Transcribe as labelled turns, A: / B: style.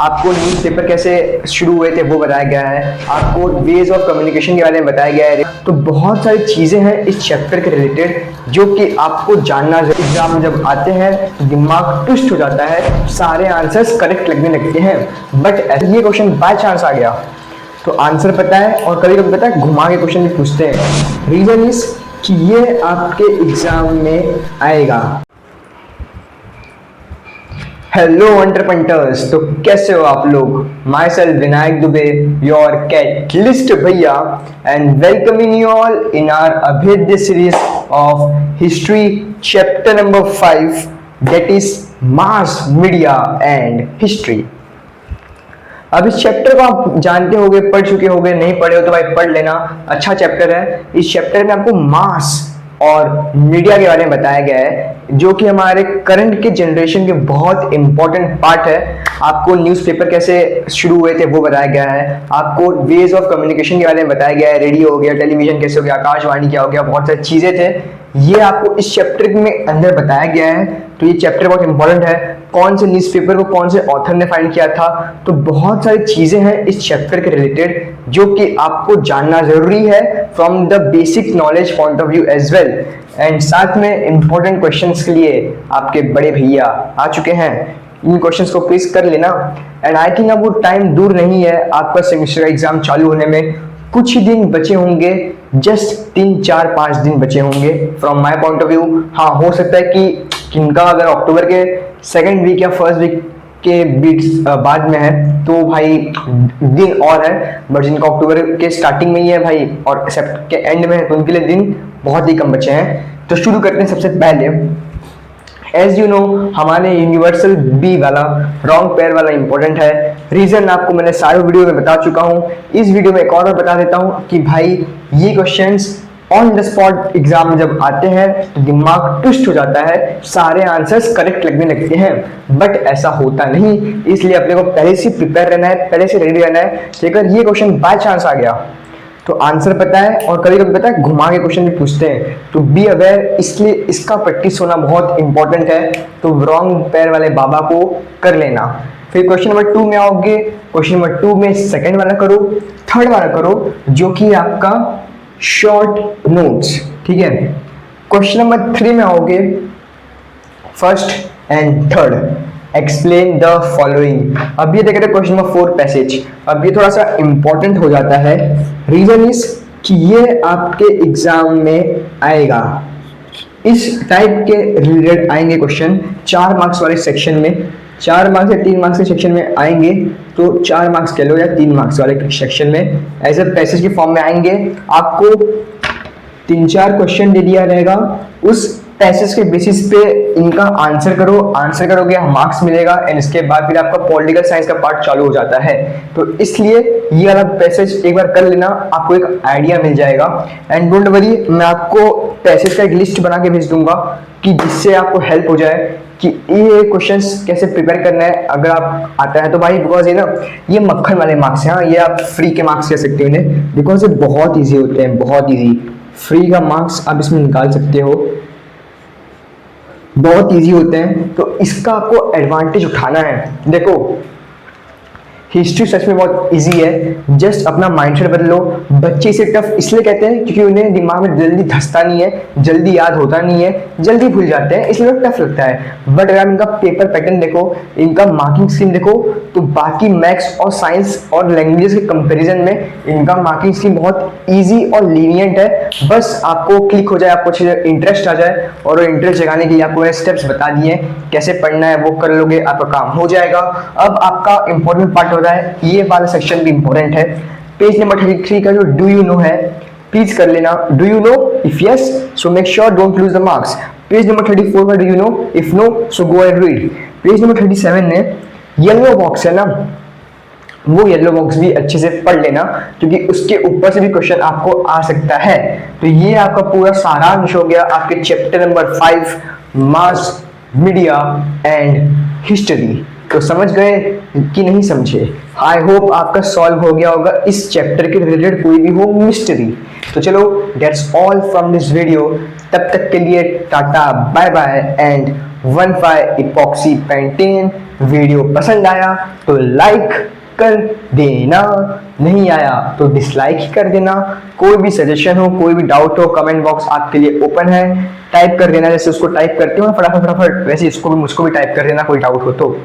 A: आपको न्यूज़पेपर कैसे शुरू हुए थे वो बताया गया है, आपको वेज ऑफ कम्युनिकेशन के बारे में बताया गया है। तो बहुत सारी चीज़ें हैं इस चैप्टर के रिलेटेड जो कि आपको जानना है। एग्जाम में जब आते हैं तो दिमाग ट्विस्ट हो जाता है, सारे आंसर्स करेक्ट लगने लगते हैं, बट ये क्वेश्चन बाय चांस आ गया तो आंसर पता है और कभी कभी पता है घुमा के क्वेश्चन भी पूछते हैं। रीजन इज कि ये आपके एग्जाम में आएगा। हेलो एंटरप्रेन्योर्स, तो कैसे हो आप लोग? Myself Vinayak Dubey, your catalyst भैया, and welcoming you all in our Abhedya series of history chapter number 5, that is mass media and history. अब इस चैप्टर को आप जानते होंगे, पढ़ चुके होंगे, नहीं पढ़े हो तो भाई पढ़ लेना, अच्छा चैप्टर है। इस चैप्टर में आपको मास और मीडिया के बारे में बताया गया है जो कि हमारे करंट के जनरेशन के बहुत इंपॉर्टेंट पार्ट है। आपको न्यूज़पेपर कैसे शुरू हुए थे वो बताया गया है, आपको वेज ऑफ कम्युनिकेशन के बारे में बताया गया है, रेडियो हो गया, टेलीविजन कैसे हो गया, आकाशवाणी क्या हो गया, बहुत सारी चीज़ें थे, ये आपको इस चैप्टर में अंदर बताया गया है। तो ये चैप्टर बहुत इंपॉर्टेंट है, कौन से न्यूज़पेपर को कौन से ऑथर ने फाइंड किया था, तो बहुत सारी चीज़ें हैं इस चैप्टर के रिलेटेड जो कि आपको जानना जरूरी है from the basic knowledge point of view as well. And साथ में इंपॉर्टेंट क्वेश्चंस के लिए आपके बड़े भैया आ चुके हैं, इन क्वेश्चंस को प्लीज कर लेना। एंड आई थिंक अब वो टाइम दूर नहीं है, आपका सेमेस्टर का एग्जाम चालू होने में कुछ ही दिन बचे होंगे, जस्ट 3-4-5 दिन बचे होंगे from my point of view. हाँ, हो सकता है कि किनका अगर अक्टूबर के सेकेंड वीक या फर्स्ट वीक के बीच बाद में है तो भाई दिन और है, बट जिनका अक्टूबर के स्टार्टिंग में ही है भाई और सेप्टेम्बर के एंड में है तो उनके लिए दिन बहुत ही कम बचे हैं। तो शुरू करते हैं सबसे पहले। एज यू नो, हमारे यूनिवर्सल बी वाला रॉन्ग पेयर वाला इंपॉर्टेंट है। रीजन आपको मैंने सारे वीडियो में बता चुका हूँ, इस वीडियो में एक और बता देता हूँ कि भाई ये questions on the spot exam में जब आते हैं तो दिमाग ट्विस्ट हो जाता है, सारे आंसर्स करेक्ट लगने लगते हैं, बट ऐसा होता नहीं। इसलिए अपने को पहले से प्रिपेयर रहना है, पहले से रेडी रहना है कि अगर ये क्वेश्चन बाय चांस आ गया तो आंसर पता है और कभी कभी पता है घुमा के क्वेश्चन भी पूछते हैं। तो बी अवेयर, इसलिए इसका प्रैक्टिस होना बहुत इंपॉर्टेंट है। तो रॉन्ग पेयर वाले बाबा को कर लेना। फिर क्वेश्चन नंबर 2 में आओगे, क्वेश्चन नंबर 2 में सेकंड वाला करो, थर्ड वाला करो जो कि आपका शॉर्ट नोट्स, ठीक है। क्वेश्चन नंबर 3 में आओगे, first and third explain the following. अब ये देख रहे क्वेश्चन नंबर 4 पैसेज, अब ये थोड़ा सा इंपॉर्टेंट हो जाता है। रीजन इज कि ये आपके एग्जाम में आएगा, इस टाइप के रिलेटेड आएंगे क्वेश्चन 4 मार्क्स वाले सेक्शन में, 4 मार्क्स या 3 मार्क्स के सेक्शन में आएंगे, तो 4 मार्क्स कह लो या 3 मार्क्स वाले सेक्शन में एज ए पैसेज के फॉर्म में आएंगे। आपको 3-4 क्वेश्चन दे दिया रहेगा, उस पैसेज के बेसिस पे इनका आंसर करो, आंसर करोगे मार्क्स मिलेगा, एंड इसके बाद फिर आपका पॉलिटिकल साइंस का पार्ट चालू हो जाता है। तो इसलिए ये वाला पैसेज एक बार कर लेना, आपको एक आइडिया मिल जाएगा। एंड डोंट वरी, मैं आपको पैसेज का एक लिस्ट बना के भेज दूंगा कि जिससे आपको हेल्प हो जाए कि ये क्वेश्चंस कैसे प्रिपेयर करना है अगर आप आता है तो भाई। बिकॉज ये ना, ये मक्खन वाले मार्क्स हैं, ये आप फ्री के मार्क्स कह सकते हो इन्हें, बिकॉज ये बहुत ईजी होते हैं, बहुत ईजी। फ्री का मार्क्स आप इसमें निकाल सकते हो, बहुत इजी होते हैं, तो इसका आपको एडवांटेज उठाना है। देखो, हिस्ट्री सच में बहुत इजी है, जस्ट अपना माइंडसेट बदलो। बच्चे इसे टफ इसलिए कहते हैं क्योंकि उन्हें दिमाग में जल्दी धंसता नहीं है, जल्दी याद होता नहीं है, जल्दी भूल जाते हैं, इसलिए टफ लगता है। बट अगर आप इनका पेपर पैटर्न देखो, इनका मार्किंग स्कीम देखो, तो बाकी मैथ्स और साइंस और लैंग्वेजेस के कंपेरिजन में इनका मार्किंग स्कीम बहुत ईजी और लीनियंट है। बस आपको क्लिक हो जाए, आपको अच्छे से इंटरेस्ट आ जाए, और इंटरेस्ट जगाने के लिए आपको स्टेप्स बता दिए कैसे पढ़ना है, वो कर लोगे, आपका काम हो जाएगा। अब आपका इंपॉर्टेंट पार्ट है, ये वाला सेक्शन भी इंपॉर्टेंट है। पेज नंबर 33 का जो डू यू नो है, प्लीज कर लेना। Do you know? If yes so make sure don't lose the marks. Page number 34 का do you know? If no so go and read. Page number 37 में yellow box है ना, वो yellow box भी अच्छे से पढ़ लेना क्योंकि उसके ऊपर से भी क्वेश्चन आपको आ सकता है। तो ये आपका पूरा सारांश हो गया आपके chapter number 5 mass media and history. तो समझ गए कि नहीं समझे? आई होप आपका सॉल्व हो गया होगा इस चैप्टर के रिलेटेड कोई भी हो मिस्ट्री। तो चलो, that's all from this video. तब तक के लिए tata, bye bye and 15 epoxy pentane. Video पसंद आया तो लाइक कर देना, नहीं आया तो डिसलाइक ही कर देना। कोई भी सजेशन हो, कोई भी डाउट हो, कमेंट बॉक्स आपके लिए ओपन है, टाइप कर देना। जैसे उसको टाइप करते हो फटाफट फटाफट, वैसे इसको भी मुझको भी टाइप कर देना कोई डाउट हो तो।